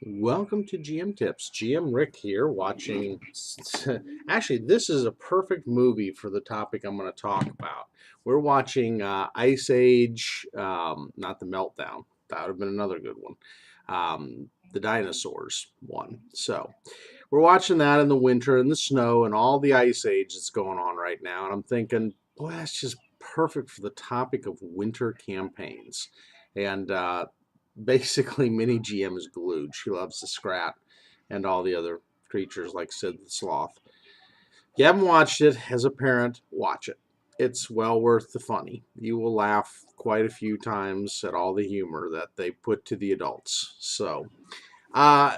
Welcome to GM Tips. GM Rick here watching. Actually, this is a perfect movie for the topic I'm going to talk about. We're watching Ice Age, not the Meltdown. That would have been another good one. The dinosaurs one. So we're watching that in the winter and the snow and all the Ice Age that's going on right now. And I'm thinking, boy, that's just perfect for the topic of winter campaigns. And basically, Mini GM is glued. She loves the Scrat and all the other creatures like Sid the Sloth. If you haven't watched it, as a parent, watch it. It's well worth the funny. You will laugh quite a few times at all the humor that they put to the adults. So, uh,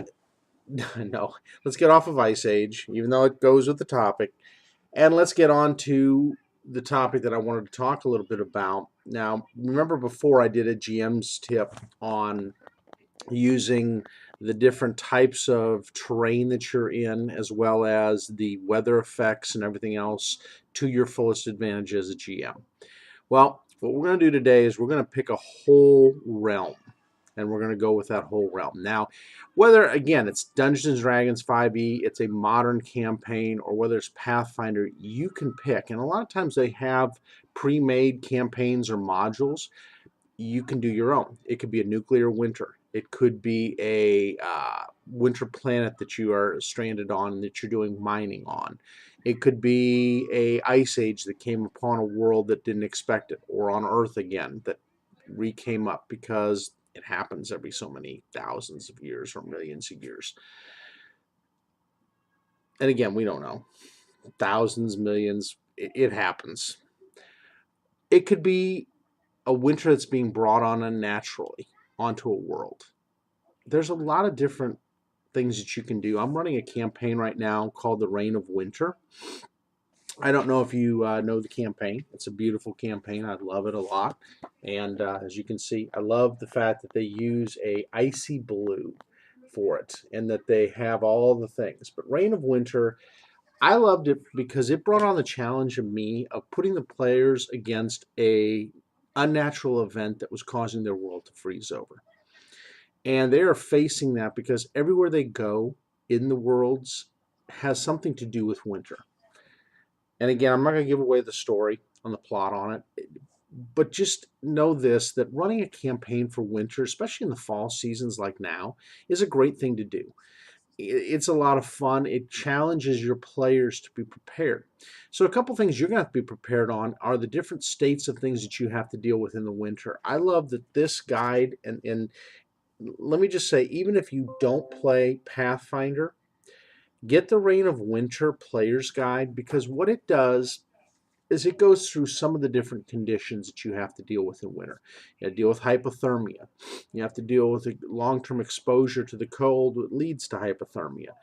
no, let's get off of Ice Age, even though it goes with the topic, and let's get on to the topic that I wanted to talk a little bit about. Now, remember before I did a GM's tip on using the different types of terrain that you're in, as well as the weather effects and everything else to your fullest advantage as a GM. Well, what we're going to do today is we're going to pick a whole realm, and we're going to go with that whole realm. Now, whether, again, it's Dungeons and Dragons 5e, it's a modern campaign, or whether it's Pathfinder, you can pick. And a lot of times they have pre-made campaigns or modules. You can do your own. It could be a nuclear winter. It could be a winter planet that you are stranded on and that you're doing mining on. It could be a ice age that came upon a world that didn't expect it, or on Earth again that came up because it happens every so many thousands of years or millions of years. And again, we don't know. Thousands, millions, it happens. It could be a winter that's being brought on unnaturally onto a world. There's a lot of different things that you can do. I'm running a campaign right now called the Reign of Winter. I don't know if you know the campaign. It's a beautiful campaign. I love it a lot. And as you can see, I love the fact that they use a icy blue for it and that they have all the things. But Reign of Winter, I loved it because it brought on the challenge of me of putting the players against a unnatural event that was causing their world to freeze over. And they are facing that because everywhere they go in the worlds has something to do with winter. And again, I'm not going to give away the story on the plot on it, but just know this, that running a campaign for winter, especially in the fall seasons like now, is a great thing to do. It's a lot of fun. It challenges your players to be prepared. So a couple things you're going to have to be prepared on are the different states of things that you have to deal with in the winter. I love that this guide, and let me just say, even if you don't play Pathfinder, get the Reign of Winter Player's Guide, because what it does is it goes through some of the different conditions that you have to deal with in winter. You have to deal with hypothermia. You have to deal with long-term exposure to the cold that leads to hypothermia.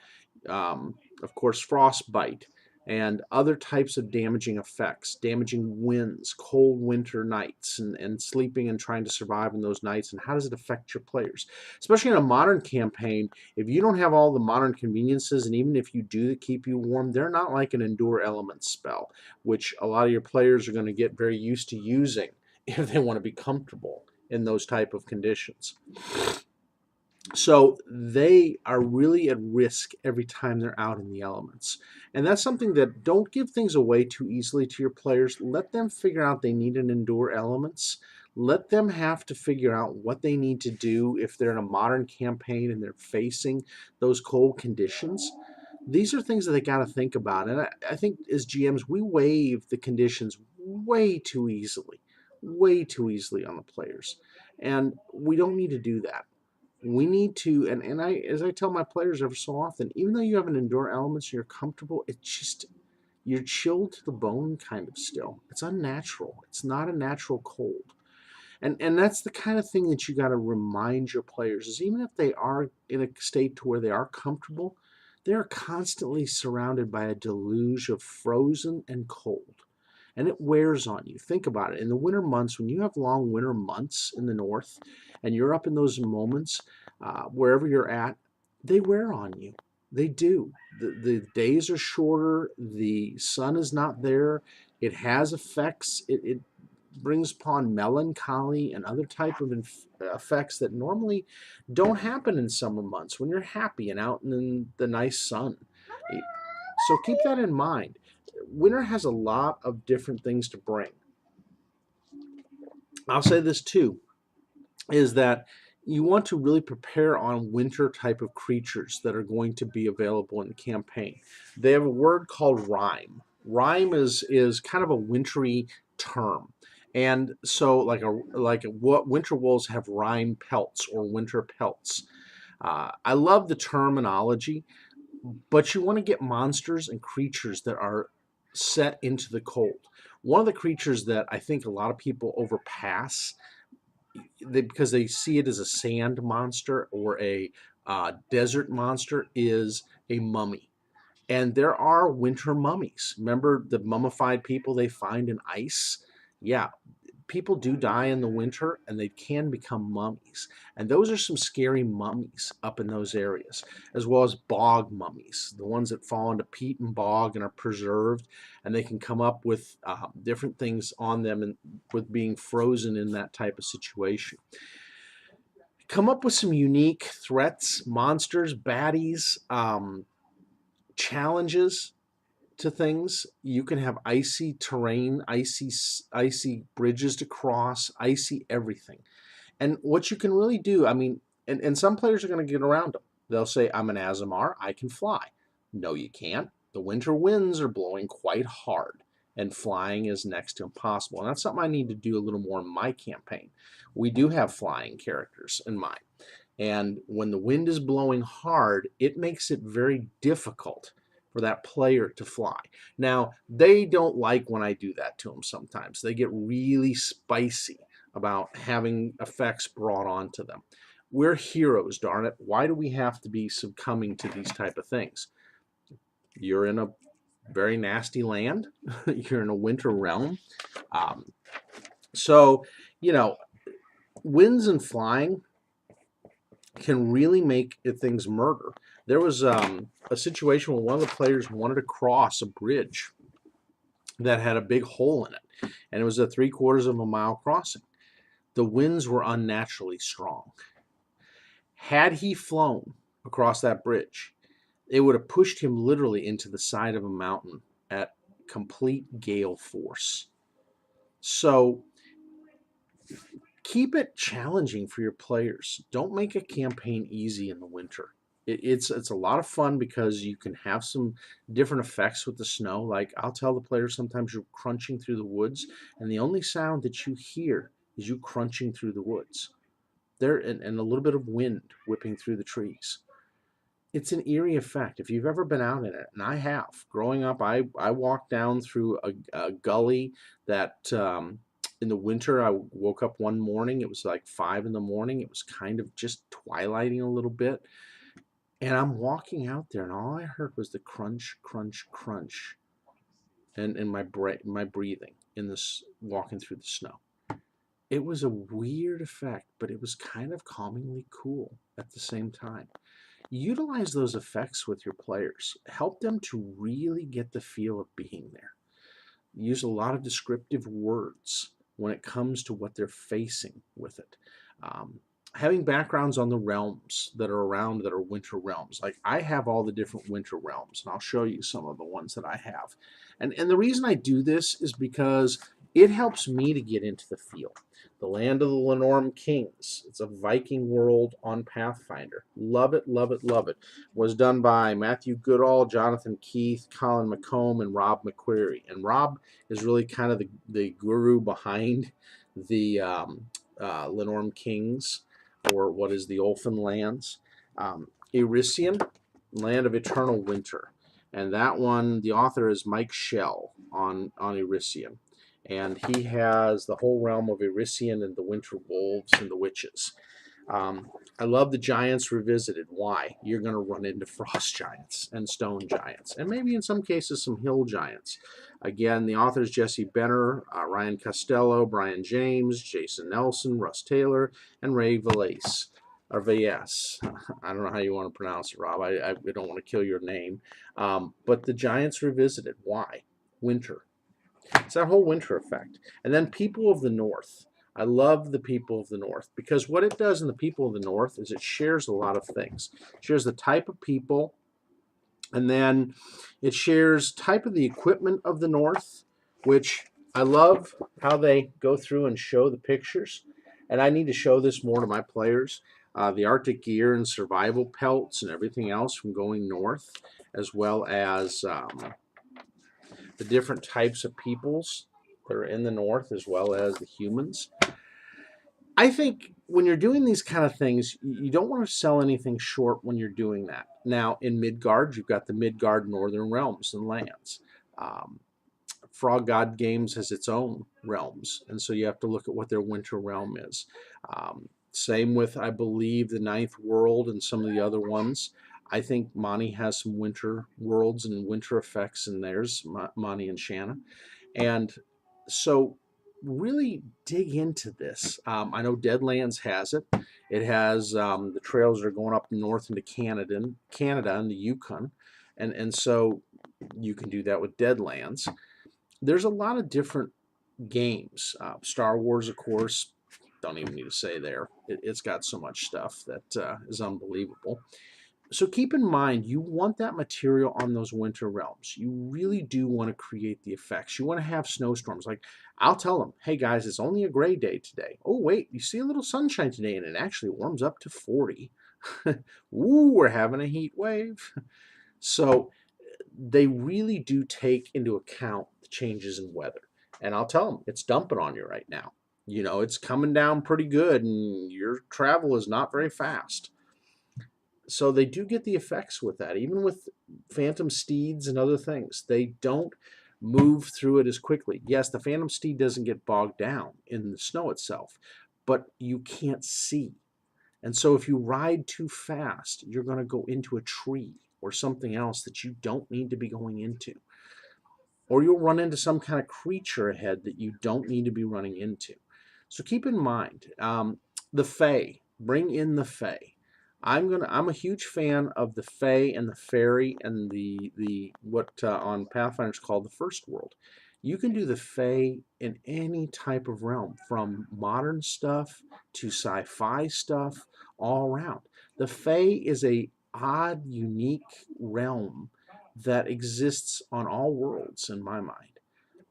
Of course, frostbite and other types of damaging effects, damaging winds, cold winter nights, and sleeping and trying to survive in those nights, and how does it affect your players? Especially in a modern campaign, if you don't have all the modern conveniences, and even if you do that keep you warm, they're not like an Endure Elements spell, which a lot of your players are going to get very used to using if they want to be comfortable in those type of conditions. So they are really at risk every time they're out in the elements. And that's something that, don't give things away too easily to your players. Let them figure out they need an endure elements. Let them have to figure out what they need to do if they're in a modern campaign and they're facing those cold conditions. These are things that they got to think about. And I think as GMs, we waive the conditions way too easily on the players. And we don't need to do that. We need to, and I, as I tell my players every so often, even though you have an endure elements and you're comfortable, it's just, you're chilled to the bone kind of still. It's unnatural. It's not a natural cold. And that's the kind of thing that you got to remind your players, is even if they are in a state to where they are comfortable, they're constantly surrounded by a deluge of frozen and cold. And it wears on you. Think about it. In the winter months, when you have long winter months in the north and you're up in those moments, wherever you're at, they wear on you. They do. The days are shorter. The sun is not there. It has effects. brings upon melancholy and other type of effects that normally don't happen in summer months when you're happy and out in the nice sun. So keep that in mind. Winter has a lot of different things to bring. I'll say this too, is that you want to really prepare on winter type of creatures that are going to be available in the campaign. They have a word called rime. Rime is kind of a wintry term. And so like what winter wolves have rime pelts or winter pelts. I love the terminology, but you want to get monsters and creatures that are set into the cold. One of the creatures that I think a lot of people overpass because they see it as a sand monster or a desert monster is a mummy. And there are winter mummies. Remember the mummified people they find in ice? Yeah, people do die in the winter and they can become mummies. And those are some scary mummies up in those areas, as well as bog mummies, the ones that fall into peat and bog and are preserved, and they can come up with different things on them and with being frozen in that type of situation. Come up with some unique threats, monsters, baddies, challenges to things. You can have icy terrain, icy bridges to cross, icy everything. And what you can really do, I mean, and some players are going to get around them. They'll say, I'm an Azamar, I can fly. No, you can't. The winter winds are blowing quite hard, and flying is next to impossible. And that's something I need to do a little more in my campaign. We do have flying characters in mine. And when the wind is blowing hard, it makes it very difficult for that player to fly. Now, they don't like when I do that to them sometimes. They get really spicy about having effects brought onto them. We're heroes, darn it. Why do we have to be succumbing to these type of things? You're in a very nasty land. You're in a winter realm. So, you know, winds and flying can really make things murder. There was a situation where one of the players wanted to cross a bridge that had a big hole in it, and it was a 3/4 of a mile crossing. The winds were unnaturally strong. Had he flown across that bridge, it would have pushed him literally into the side of a mountain at complete gale force. So keep it challenging for your players. Don't make a campaign easy in the winter. It's a lot of fun because you can have some different effects with the snow. Like I'll tell the players sometimes you're crunching through the woods, and the only sound that you hear is you crunching through the woods. There and a little bit of wind whipping through the trees. It's an eerie effect. If you've ever been out in it, and I have, growing up, I walked down through a gully that in the winter, I woke up one morning. It was like 5 in the morning. It was kind of just twilighting a little bit. And I'm walking out there, and all I heard was the crunch, crunch, crunch, and my breathing in this walking through the snow. It was a weird effect, but it was kind of calmingly cool at the same time. Utilize those effects with your players. Help them to really get the feel of being there. Use a lot of descriptive words when it comes to what they're facing with it. Having backgrounds on the realms that are around that are winter realms. Like I have all the different winter realms, and I'll show you some of the ones that I have. And the reason I do this is because it helps me to get into the feel. The Land of the Lenorm Kings. It's a Viking world on Pathfinder. Love it, love it, love it. Was done by Matthew Goodall, Jonathan Keith, Colin McComb, and Rob McQuarrie. And Rob is really kind of the guru behind the Lenorm Kings, or what is the Ulfin lands. Elysian, Land of Eternal Winter. And that one, the author is Mike Shell on Elysian. And he has the whole realm of Elysian and the Winter Wolves and the Witches. I love the Giants Revisited. Why? You're going to run into frost giants and stone giants, and maybe in some cases some hill giants. Again, the authors Jesse Benner, Ryan Costello, Brian James, Jason Nelson, Russ Taylor, and Ray Valles. Or Valles. I don't know how you want to pronounce it, Rob. I don't want to kill your name. But the Giants Revisited. Why? Winter. It's that whole winter effect. And then people of the North. I love the people of the North because what it does in the people of the North is it shares a lot of things. It shares the type of people, and then it shares type of the equipment of the North, which I love how they go through and show the pictures. And I need to show this more to my players. The Arctic gear and survival pelts and everything else from going north, as well as the different types of peoples that are in the North, as well as the humans. I think when you're doing these kind of things, you don't want to sell anything short when you're doing that. Now, in Midgard, you've got the Midgard Northern Realms and lands. Um, Frog God Games has its own realms, and so you have to look at what their winter realm is. Same with, I believe, the Ninth World and some of the other ones. I think Monty has some winter worlds and winter effects in theirs, Monty and Shanna. And so really dig into this. I know Deadlands has it. It has the trails that are going up north into Canada and the Yukon. And so you can do that with Deadlands. There's a lot of different games. Star Wars, of course, don't even need to say there. It's got so much stuff that is unbelievable. So keep in mind, you want that material on those winter realms. You really do want to create the effects. You want to have snowstorms. Like, I'll tell them, hey guys, it's only a gray day today. Oh wait, you see a little sunshine today and it actually warms up to 40. Ooh, we're having a heat wave. So they really do take into account the changes in weather. And I'll tell them, it's dumping on you right now. You know, it's coming down pretty good and your travel is not very fast. So they do get the effects with that, even with phantom steeds and other things. They don't move through it as quickly. Yes, the phantom steed doesn't get bogged down in the snow itself, but you can't see. And so if you ride too fast, you're going to go into a tree or something else that you don't need to be going into. Or you'll run into some kind of creature ahead that you don't need to be running into. So keep in mind, the Fae, bring in the Fae. I'm a huge fan of the Fae and the Fairy and the what on Pathfinder is called the First World. You can do the Fae in any type of realm, from modern stuff to sci-fi stuff, all around. The Fae is a odd, unique realm that exists on all worlds in my mind.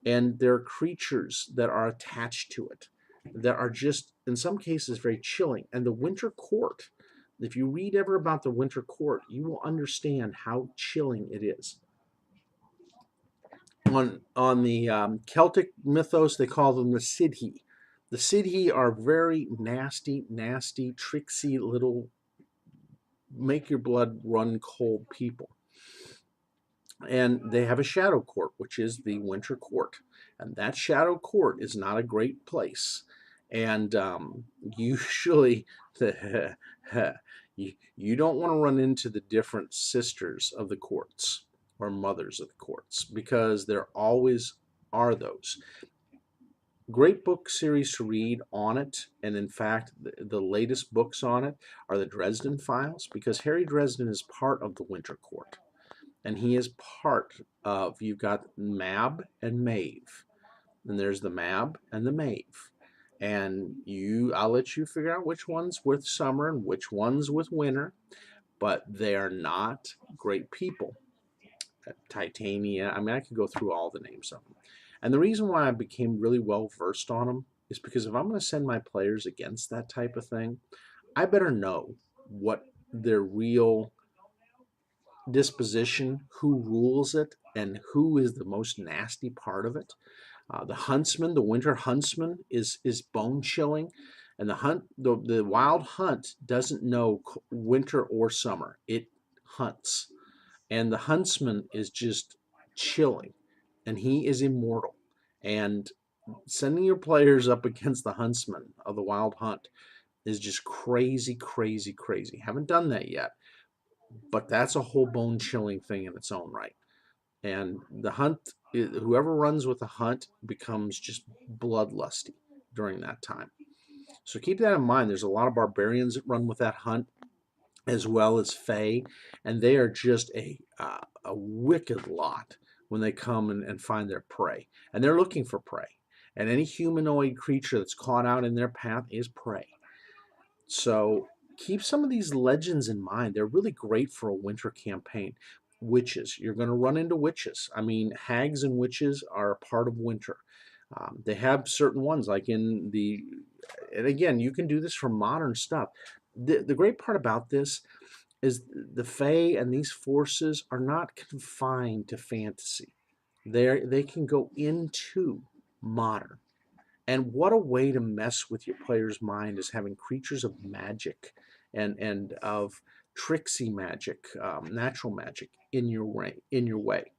And there are creatures that are attached to it that are just, in some cases, very chilling. And the Winter Court, if you read ever about the Winter Court, you will understand how chilling it is. On the Celtic mythos, they call them the Sidhi. The Sidhi are very nasty, nasty, tricksy little make your blood run cold people. And they have a shadow court, which is the Winter Court. And that shadow court is not a great place. And usually, you don't want to run into the different sisters of the courts or mothers of the courts, because there always are those. Great book series to read on it, and in fact, the latest books on it are the Dresden Files, because Harry Dresden is part of the Winter Court. And he is part of, you've got Mab and Maeve. And there's the Mab and the Maeve. And I'll let you figure out which one's with summer and which one's with winter. But they are not great people. Titania, I mean, I could go through all the names of them. And the reason why I became really well versed on them is because if I'm going to send my players against that type of thing, I better know what their real disposition, who rules it, and who is the most nasty part of it. The Huntsman, the Winter Huntsman, is bone chilling, and the Wild Hunt doesn't know winter or summer. It hunts, and the Huntsman is just chilling, and he is immortal. And sending your players up against the Huntsman of the Wild Hunt is just crazy, crazy, crazy. Haven't done that yet, but that's a whole bone chilling thing in its own right. And the hunt, whoever runs with the hunt becomes just bloodlusty during that time. So keep that in mind. There's a lot of barbarians that run with that hunt, as well as Fae, and they are just a wicked lot when they come and find their prey. And they're looking for prey. And any humanoid creature that's caught out in their path is prey. So keep some of these legends in mind. They're really great for a winter campaign. Witches. You're going to run into witches. I mean, hags and witches are a part of winter. They have certain ones, like in the, and again, you can do this for modern stuff. The great part about this is the Fae and these forces are not confined to fantasy. They can go into modern. And what a way to mess with your player's mind is having creatures of magic and of tricksy magic, natural magic in your way.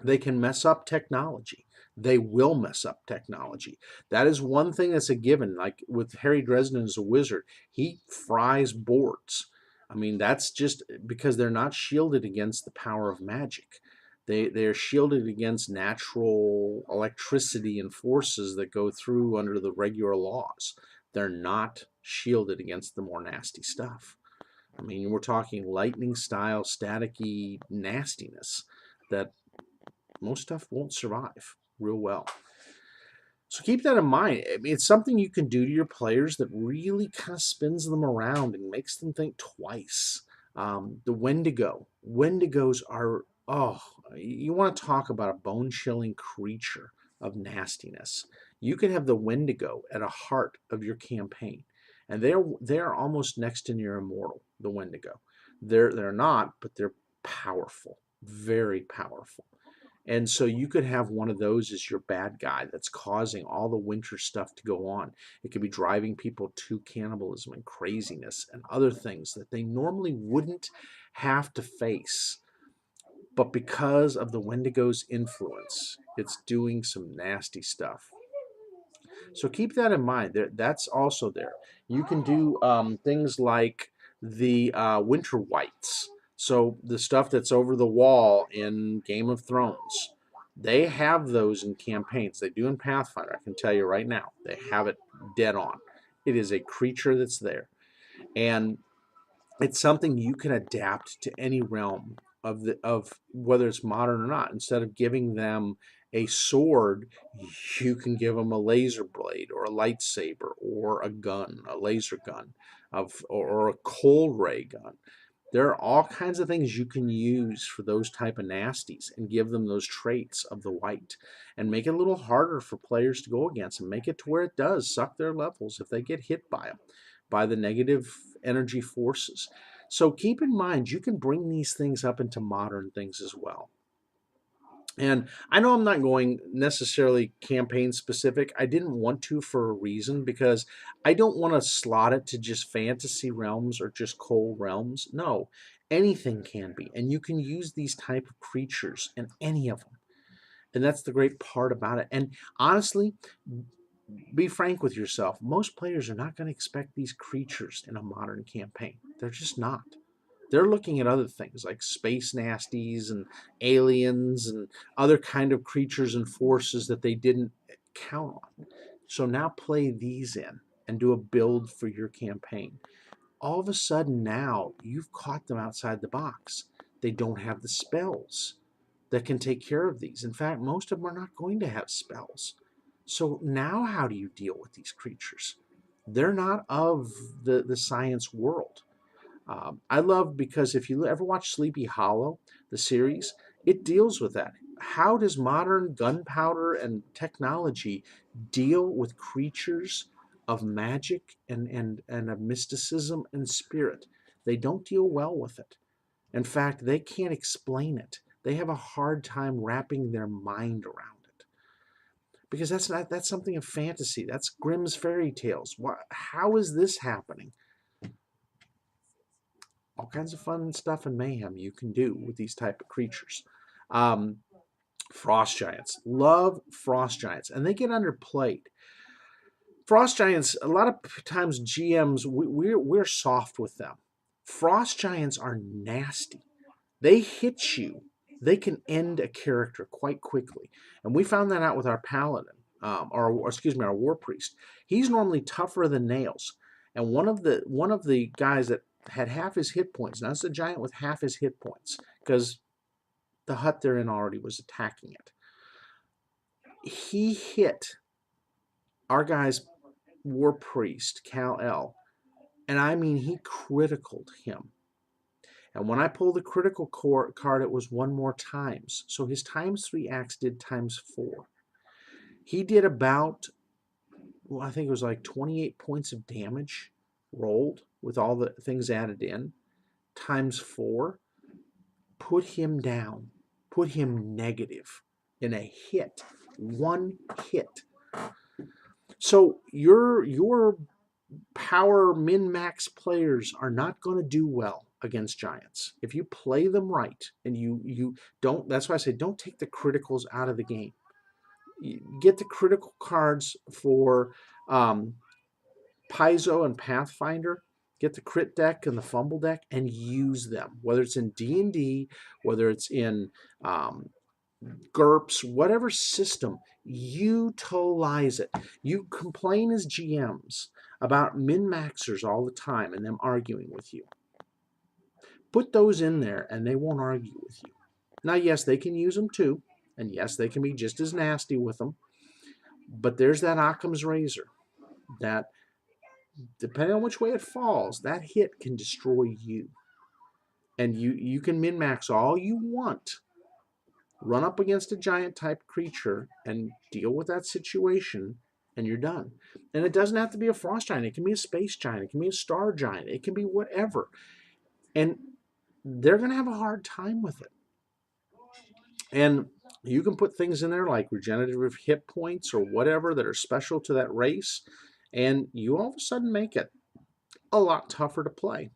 They can mess up technology. They will mess up technology. That is one thing that's a given. Like with Harry Dresden as a wizard, he fries boards. I mean, that's just because they're not shielded against the power of magic. They're shielded against natural electricity and forces that go through under the regular laws. They're not shielded against the more nasty stuff. I mean, we're talking lightning style, staticky nastiness that most stuff won't survive real well. So keep that in mind. I mean, it's something you can do to your players that really kind of spins them around and makes them think twice. The Wendigo. Wendigos are, oh, you want to talk about a bone-chilling creature of nastiness. You can have the Wendigo at a heart of your campaign. And they're almost next to near immortal, the Wendigo. They're not, but they're powerful, very powerful. And so you could have one of those as your bad guy that's causing all the winter stuff to go on. It could be driving people to cannibalism and craziness and other things that they normally wouldn't have to face. But because of the Wendigo's influence, it's doing some nasty stuff. So keep that in mind. That's also there. You can do things like the winter whites. So the stuff that's over the wall in Game of Thrones, they have those in campaigns. They do in Pathfinder. I can tell you right now, they have it dead on. It is a creature that's there, and it's something you can adapt to any realm of whether it's modern or not. Instead of giving them a sword, you can give them a laser blade or a lightsaber or a gun, a laser gun, or a cold ray gun. There are all kinds of things you can use for those type of nasties and give them those traits of the white and make it a little harder for players to go against and make it to where it does suck their levels if they get hit by them, by the negative energy forces. So keep in mind, you can bring these things up into modern things as well. And I know I'm not going necessarily campaign specific. I didn't want to for a reason because I don't want to slot it to just fantasy realms or just cold realms. No, anything can be. And you can use these type of creatures in any of them. And that's the great part about it. And honestly, be frank with yourself. Most players are not going to expect these creatures in a modern campaign. They're just not. They're looking at other things like space nasties and aliens and other kind of creatures and forces that they didn't count on. So now play these in and do a build for your campaign. All of a sudden now you've caught them outside the box. They don't have the spells that can take care of these. In fact, most of them are not going to have spells. So now how do you deal with these creatures? They're not of the science world. I love because if you ever watch Sleepy Hollow, the series, it deals with that. How does modern gunpowder and technology deal with creatures of magic and of mysticism and spirit? They don't deal well with it. In fact, they can't explain it. They have a hard time wrapping their mind around it. Because that's something of fantasy. That's Grimm's fairy tales. How is this happening? All kinds of fun stuff and mayhem you can do with these type of creatures. Um, Frost giants. Love frost giants. And they get underplayed. Frost giants, a lot of times GMs, we're soft with them. Frost giants are nasty. They hit you. They can end a character quite quickly. And we found that out with our paladin, or excuse me, our war priest. He's normally tougher than nails. And one of the guys that had half his hit points. Now, it's a giant with half his hit points because the hut they're in already was attacking it. He hit our guy's war priest, Kal-El, and I mean he criticaled him. And when I pulled the critical card, it was 1 more times. So his ×3 axe did ×4. He did about, well, I think it was like 28 points of damage rolled with all the things added in, ×4. Put him down, put him negative in a hit, 1 hit. So your power min-max players are not going to do well against giants. If you play them right, and you don't, that's why I say don't take the criticals out of the game. You get the critical cards for Paizo and Pathfinder, get the crit deck and the fumble deck and use them, whether it's in D&D, whether it's in GURPS, whatever system, utilize it. You complain as GMs about min-maxers all the time and them arguing with you. Put those in there and they won't argue with you. Now, yes, they can use them too, and yes, they can be just as nasty with them, but there's that Occam's razor that, depending on which way it falls, that hit can destroy you. And you can min-max all you want, run up against a giant type creature and deal with that situation, and you're done. And it doesn't have to be a frost giant. It can be a space giant. It can be a star giant. It can be whatever. And they're going to have a hard time with it. And you can put things in there like regenerative hit points or whatever that are special to that race, and you all of a sudden make it a lot tougher to play.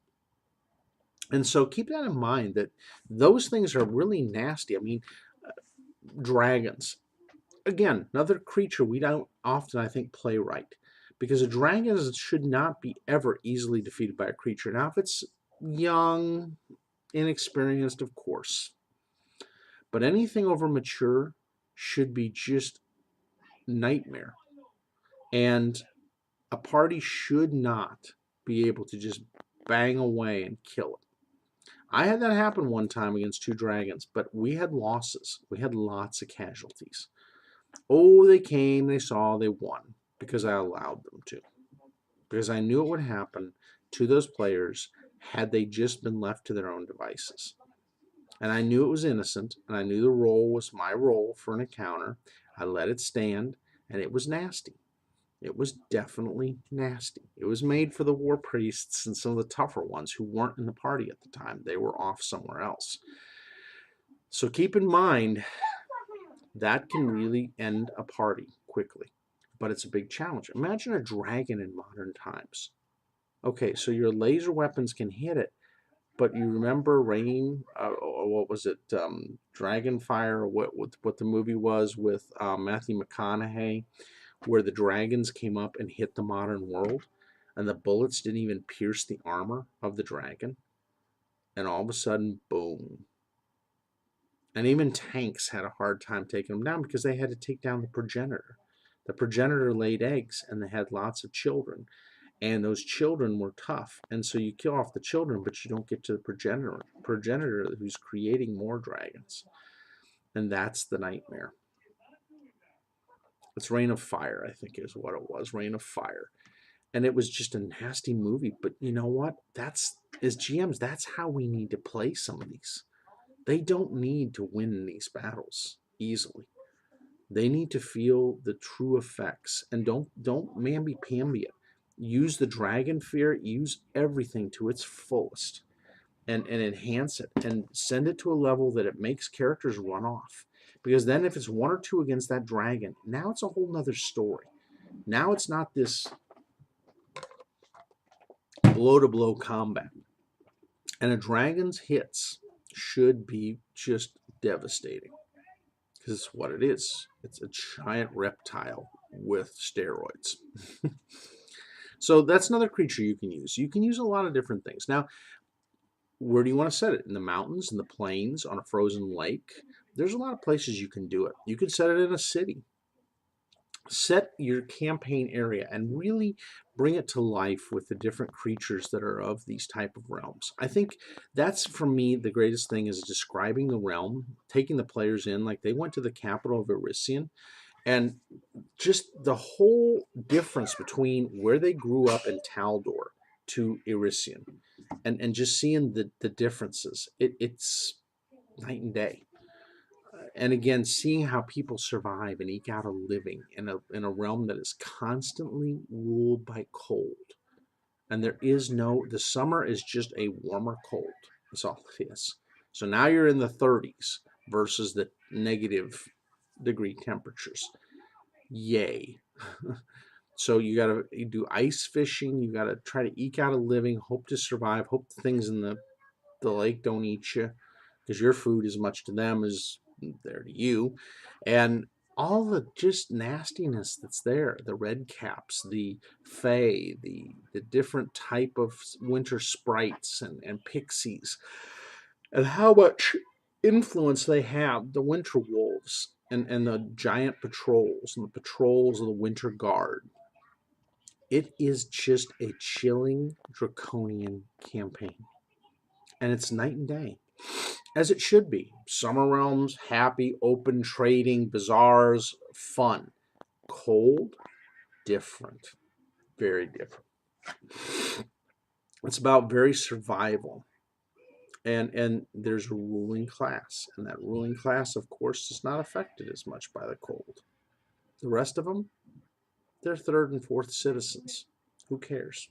And so keep that in mind, that those things are really nasty. I mean, dragons. Again, another creature we don't often, I think, play right. Because a dragon should not be ever easily defeated by a creature. Now, if it's young, inexperienced, of course. But anything over mature should be just nightmare. And a party should not be able to just bang away and kill it. I had that happen one time against 2 dragons, but we had losses. We had lots of casualties. Oh, they came, they saw, they won because I allowed them to. Because I knew it would happen to those players had they just been left to their own devices. And I knew it was innocent, and I knew the roll was my roll for an encounter. I let it stand, and it was nasty. It was definitely nasty. It was made for the war priests and some of the tougher ones who weren't in the party at the time. They were off somewhere else. So keep in mind, that can really end a party quickly. But it's a big challenge. Imagine a dragon in modern times. Okay, so your laser weapons can hit it, but you remember Rain, what was it, Dragonfire, or what the movie was with Matthew McConaughey, where the dragons came up and hit the modern world, and the bullets didn't even pierce the armor of the dragon, and all of a sudden, boom. And even tanks had a hard time taking them down because they had to take down the progenitor. The progenitor laid eggs, and they had lots of children, and those children were tough. And so you kill off the children, but you don't get to the progenitor who's creating more dragons. And that's the nightmare. It's Reign of Fire, I think is what it was, Reign of Fire. And it was just a nasty movie, but you know what? That's, as GMs, that's how we need to play some of these. They don't need to win these battles easily. They need to feel the true effects, and don't mamby-pamby it. Use the dragon fear, use everything to its fullest, and enhance it, and send it to a level that it makes characters run off. Because then if it's 1 or 2 against that dragon, now it's a whole nother story. Now it's not this blow-to-blow combat. And a dragon's hits should be just devastating. Because it's what it is. It's a giant reptile with steroids. So that's another creature you can use. You can use a lot of different things. Now, where do you want to set it? In the mountains, in the plains, on a frozen lake? There's a lot of places you can do it. You could set it in a city. set your campaign area and really bring it to life with the different creatures that are of these type of realms. I think that's, for me, the greatest thing is describing the realm, taking the players in like they went to the capital of Elysian, and just the whole difference between where they grew up in Taldor to Elysian, and just seeing the differences. It's night and day. And again, seeing how people survive and eke out a living in a realm that is constantly ruled by cold. And there is no, the summer is just a warmer cold. That's all it is. So now you're in the 30s versus the negative degree temperatures. Yay. So you got to do ice fishing. You got to try to eke out a living, hope to survive, hope the things in the lake don't eat you, because your food as much to them as there to you. And all the just nastiness that's there, the red caps, the fae, the different type of winter sprites and pixies, and how much influence they have, the winter wolves and the giant patrols and the patrols of the winter guard. It is just a chilling draconian campaign, and it's night and day, as it should be. Summer realms, happy, open trading, bazaars, fun. Cold, different, very different. It's about very survival, and there's a ruling class, and that ruling class, of course, is not affected as much by the cold. The rest of them, they're third and fourth citizens. Who cares?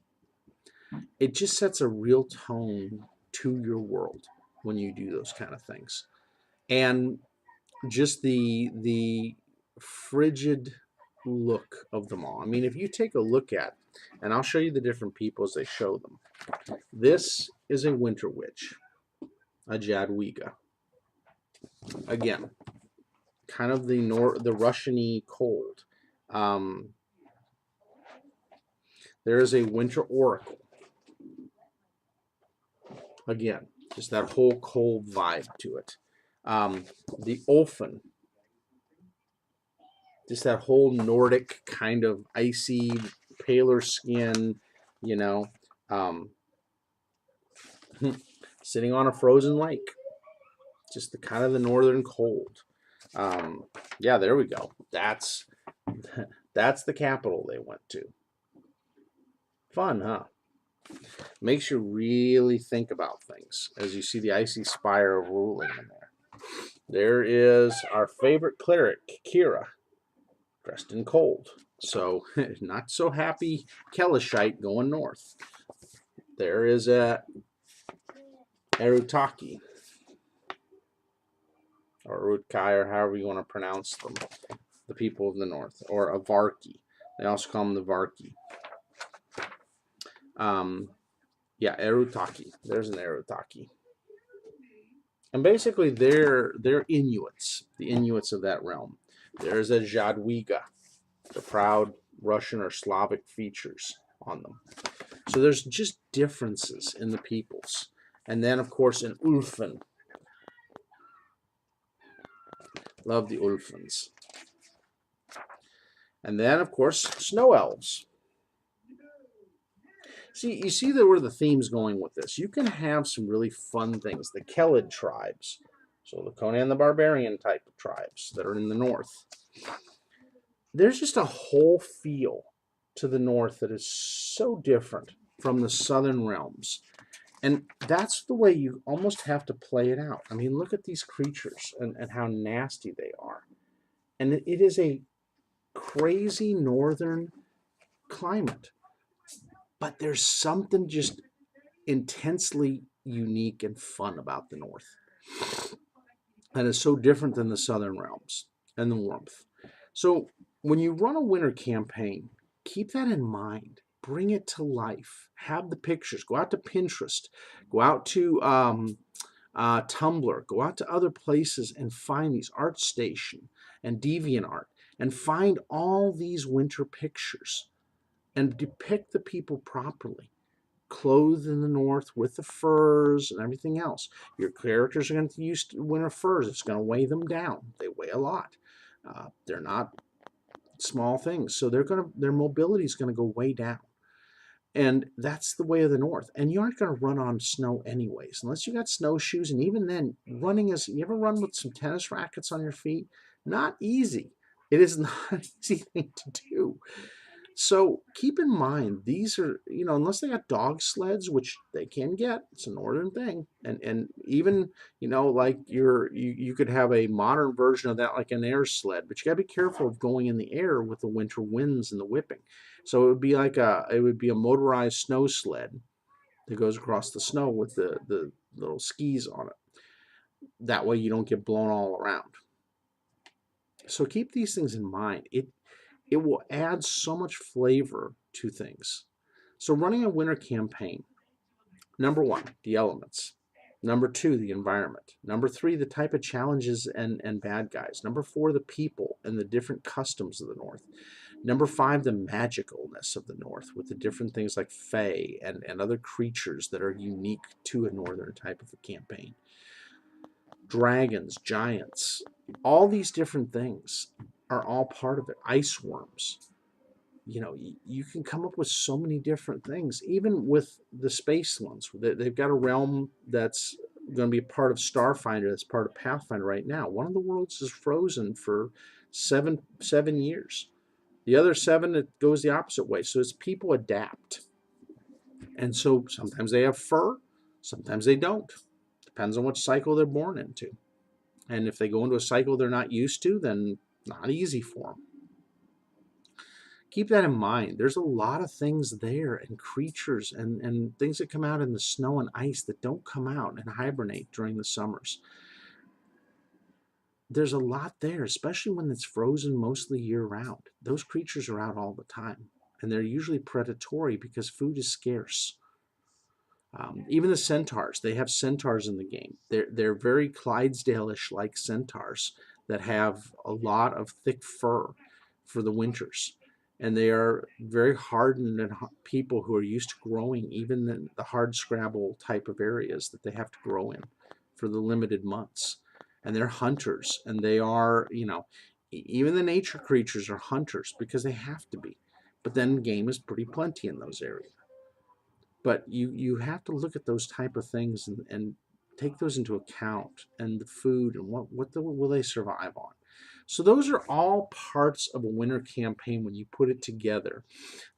It just sets a real tone to your world when you do those kind of things. And just the frigid look of them all. I mean, if you take a look at, and I'll show you the different people as they show them. This is a winter witch, a Jadwiga. Again, kind of the Russian-y cold. There is a winter oracle. Again, just that whole cold vibe to it. The Ulfen, just that whole Nordic kind of icy, paler skin, you know, um, sitting on a frozen lake. Just the kind of the northern cold. Yeah, there we go. That's the capital they went to. Fun, huh? Makes you really think about things as you see the icy spire of ruling in there. There is our favorite cleric, Kira, dressed in cold. So, not so happy Kelishite going north. There is a Erutaki, or Urutkai, or however you want to pronounce them, the people of the north, or a Varki. They also call them the Varki. Yeah, Erutaki. There's an Erutaki. And basically, they're Inuits, the Inuits of that realm. There's a Jadwiga, the proud Russian or Slavic features on them. So there's just differences in the peoples. And then, of course, in Ulfen. Love the Ulfens. And then, of course, snow elves. See, you see where the theme's going with this. You can have some really fun things. The Kelid tribes. So the Conan the Barbarian type of tribes that are in the north. There's just a whole feel to the north that is so different from the southern realms. And that's the way you almost have to play it out. I mean, look at these creatures and how nasty they are. And it is a crazy northern climate. But there's something just intensely unique and fun about the north. And it's so different than the southern realms and the warmth. So when you run a winter campaign, keep that in mind. Bring it to life. Have the pictures. Go out to Pinterest. Go out to Tumblr. Go out to other places and find these ArtStation and DeviantArt and find all these winter pictures and depict the people properly. Clothed in the north with the furs and everything else. Your characters are going to use winter furs. It's going to weigh them down. They weigh a lot. They're not small things. So their mobility is gonna go way down. And that's the way of the North. And you aren't going to run on snow anyways, unless you got snowshoes. And even then, you ever run with some tennis rackets on your feet? Not easy. It is not an easy thing to do. So keep in mind, these are, unless they got dog sleds, which they can get, it's a northern thing. And even, like you could have a modern version of that, like an air sled, but you got to be careful of going in the air with the winter winds and the whipping. So it would be a motorized snow sled that goes across the snow with the little skis on it. That way you don't get blown all around. So keep these things in mind. It will add so much flavor to things. So running a winter campaign, number one, the elements. Number two, the environment. Number three, the type of challenges and bad guys. Number four, the people and the different customs of the North. Number five, the magicalness of the North with the different things like fae and other creatures that are unique to a northern type of a campaign. Dragons, giants, all these different things are all part of it. Ice worms. You can come up with so many different things, even with the space ones. They've got a realm that's going to be a part of Starfinder, that's part of Pathfinder right now. One of the worlds is frozen for seven years. The other 7, it goes the opposite way. So it's people adapt. And so sometimes they have fur, sometimes they don't. Depends on which cycle they're born into. And if they go into a cycle they're not used to, then not easy for them. Keep that in mind. There's a lot of things there and creatures and things that come out in the snow and ice that don't come out and hibernate during the summers. There's a lot there, especially when it's frozen mostly year round. Those creatures are out all the time, and they're usually predatory because food is scarce. Even the centaurs, they have centaurs in the game. They're very Clydesdale-ish like centaurs that have a lot of thick fur for the winters. And they are very hardened and people who are used to growing even in the hard scrabble type of areas that they have to grow in for the limited months. And they're hunters, and they are, even the nature creatures are hunters because they have to be. But then game is pretty plenty in those areas. But you have to look at those type of things and take those into account, and the food and what will they survive on. So those are all parts of a winter campaign when you put it together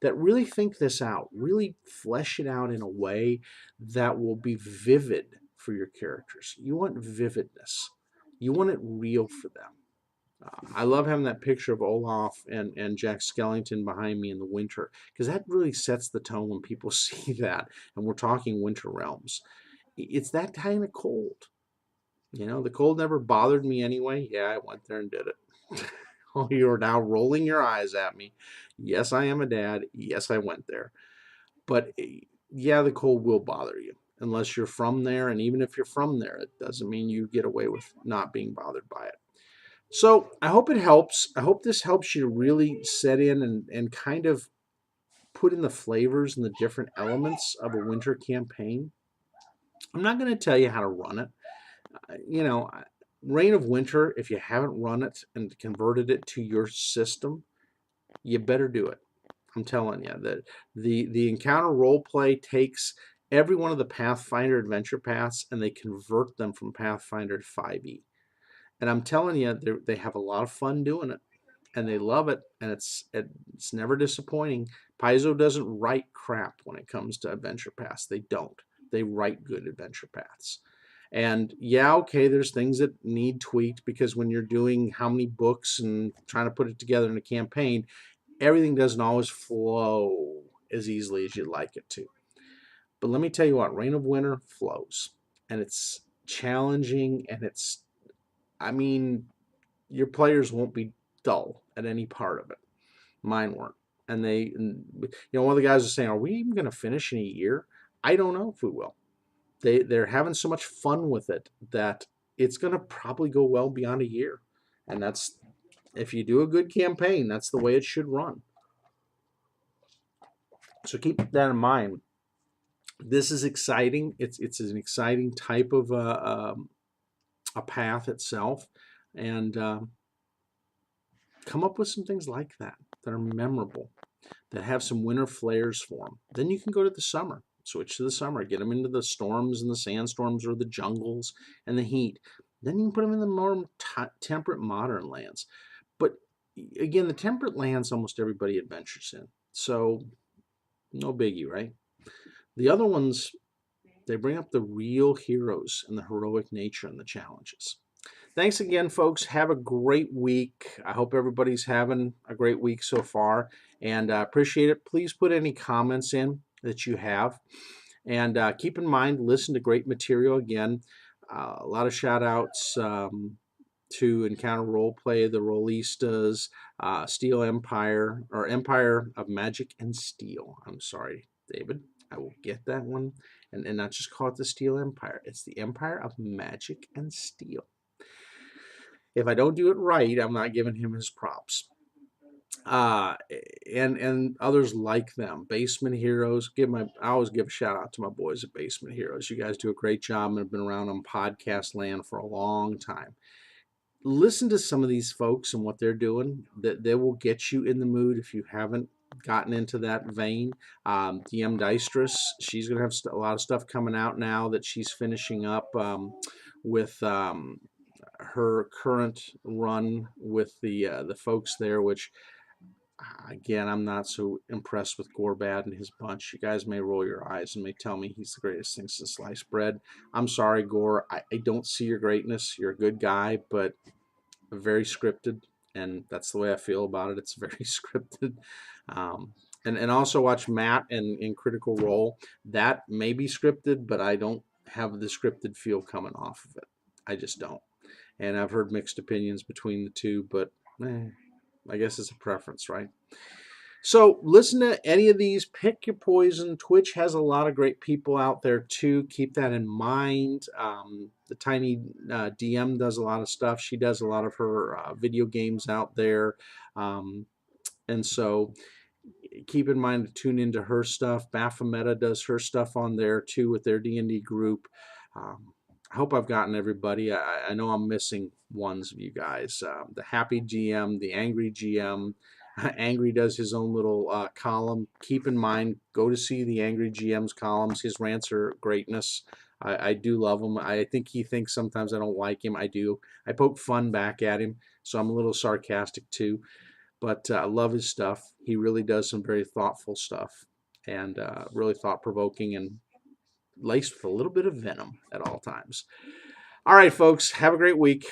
that really think this out, really flesh it out in a way that will be vivid for your characters. You want vividness. You want it real for them. I love having that picture of Olaf and Jack Skellington behind me in the winter, because that really sets the tone when people see that, and we're talking winter realms. It's that kind of cold. The cold never bothered me anyway. Yeah, I went there and did it. Oh, you're now rolling your eyes at me. Yes, I am a dad. Yes, I went there. But yeah, the cold will bother you unless you're from there. And even if you're from there, it doesn't mean you get away with not being bothered by it. So I hope it helps. I hope this helps you to really set in and kind of put in the flavors and the different elements of a winter campaign. I'm not going to tell you how to run it. Reign of Winter, if you haven't run it and converted it to your system, you better do it. I'm telling you that the encounter role play takes every one of the Pathfinder adventure paths and they convert them from Pathfinder to 5e. And I'm telling you, they have a lot of fun doing it, and they love it, and it's never disappointing. Paizo doesn't write crap when it comes to adventure paths. They don't. They write good adventure paths. And yeah, okay, there's things that need tweaked because when you're doing how many books and trying to put it together in a campaign, everything doesn't always flow as easily as you'd like it to. But let me tell you what, Reign of Winter flows, and it's challenging, and your players won't be dull at any part of it. Mine weren't. And one of the guys was saying, are we even going to finish in a year? I don't know if we will. They're having so much fun with it that it's going to probably go well beyond a year. And that's, if you do a good campaign, that's the way it should run. So keep that in mind. This is exciting. It's an exciting type of a path itself. And Come up with some things like that that are memorable, that have some winter flares for them. Then you can go to the summer. Switch to the summer. Get them into the storms and the sandstorms or the jungles and the heat. Then you can put them in the more temperate modern lands. But again, the temperate lands almost everybody adventures in. So no biggie, right? The other ones, they bring up the real heroes and the heroic nature and the challenges. Thanks again, folks. Have a great week. I hope everybody's having a great week so far, and I appreciate it. Please put any comments in that you have, and keep in mind, listen to great material again. A lot of shout outs to Encounter Roleplay, the Rollistas, Steel Empire, or Empire of Magic and Steel. I'm sorry, David. I will get that one, and not just call it the Steel Empire. It's the Empire of Magic and Steel. If I don't do it right, I'm not giving him his props. Uh, and others like them. Basement Heroes. I always give a shout out to my boys at Basement Heroes. You guys do a great job and have been around on podcast land for a long time. Listen to some of these folks and what they're doing. That they will get you in the mood if you haven't gotten into that vein. DM Dystress, she's gonna have a lot of stuff coming out now that she's finishing up with her current run with the folks there, which again, I'm not so impressed with Gorbad and his bunch. You guys may roll your eyes and may tell me he's the greatest thing since sliced bread. I'm sorry, Gore. I don't see your greatness. You're a good guy, but very scripted, and that's the way I feel about it. It's very scripted. Um, and also watch Matt in Critical Role. That may be scripted, but I don't have the scripted feel coming off of it. I just don't. And I've heard mixed opinions between the two, but I guess it's a preference, right? So listen to any of these, pick your poison. Twitch has a lot of great people out there too. Keep that in mind. The Tiny DM does a lot of stuff. She does a lot of her video games out there. And so keep in mind to tune into her stuff. Baphomet does her stuff on there too with their D&D group. I hope I've gotten everybody. I know I'm missing ones of you guys. The Happy GM, the Angry GM. Angry does his own little column. Keep in mind, go to see the Angry GM's columns. His rants are greatness. I do love him. I think he thinks sometimes I don't like him. I do. I poke fun back at him, so I'm a little sarcastic too. But I love his stuff. He really does some very thoughtful stuff and really thought-provoking and laced with a little bit of venom at all times. All right, folks, have a great week.